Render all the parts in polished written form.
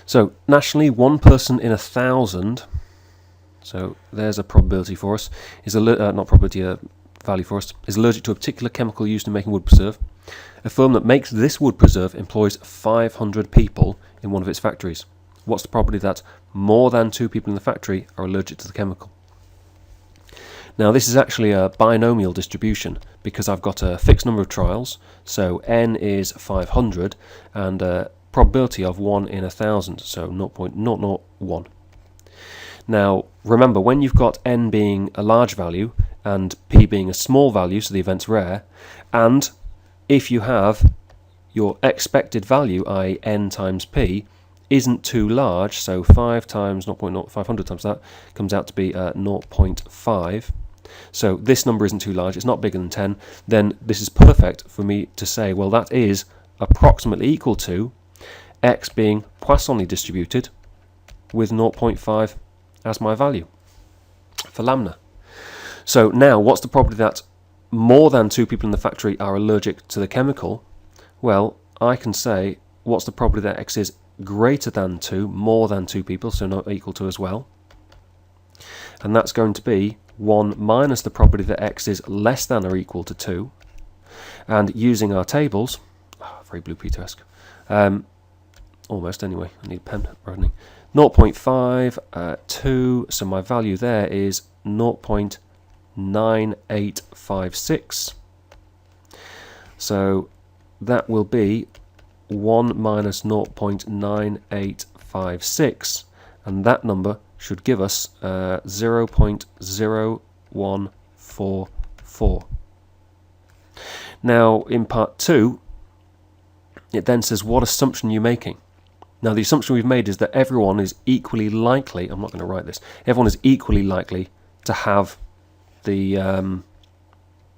So nationally, 1 person in 1,000, so there's a probability for us, is not probability, a value for us, is allergic to a particular chemical used in making wood preserve. A firm that makes this wood preserve employs 500 people in one of its factories. What's the probability that more than 2 people in the factory are allergic to the chemical? Now this is actually a binomial distribution because I've got a fixed number of trials, so n is 500 and a probability of 1 in 1,000, so 0.001. Now remember, when you've got n being a large value and p being a small value, so the event's rare, and if you have your expected value, i.e. n times p, isn't too large, so 5 times 0.0500 times that comes out to be 0.5. So this number isn't too large, it's not bigger than 10, then this is perfect for me to say, well, that is approximately equal to x being Poissonly distributed with 0.5 as my value for lambda. So now, what's the probability that more than 2 people in the factory are allergic to the chemical? Well, I can say, what's the probability that x is greater than 2, more than 2 people, so not equal to as well? And that's going to be 1 minus the probability that x is less than or equal to 2. And using our tables, very Blue Peter-esque, almost anyway, I need a pen running, 0.5, 2, so my value there is 0.9856. So that will be 1 minus 0.9856, and that number should give us 0.0144. Now in part 2 it then says, what assumption are you making? Now the assumption we've made is that everyone is equally likely, I'm not going to write this, everyone is equally likely to have the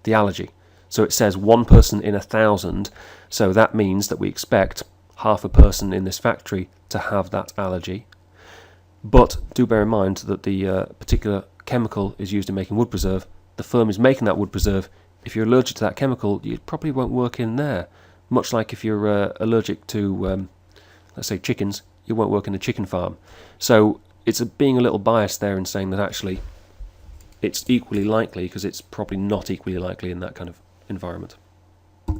allergy. So it says 1 person in 1,000, so that means that we expect half a person in this factory to have that allergy. But do bear in mind that the particular chemical is used in making wood preserve. The firm is making that wood preserve. If you're allergic to that chemical, you probably won't work in there. Much like if you're allergic to, let's say, chickens, you won't work in a chicken farm. So it's being a little biased there in saying that actually it's equally likely, because it's probably not equally likely in that kind of environment.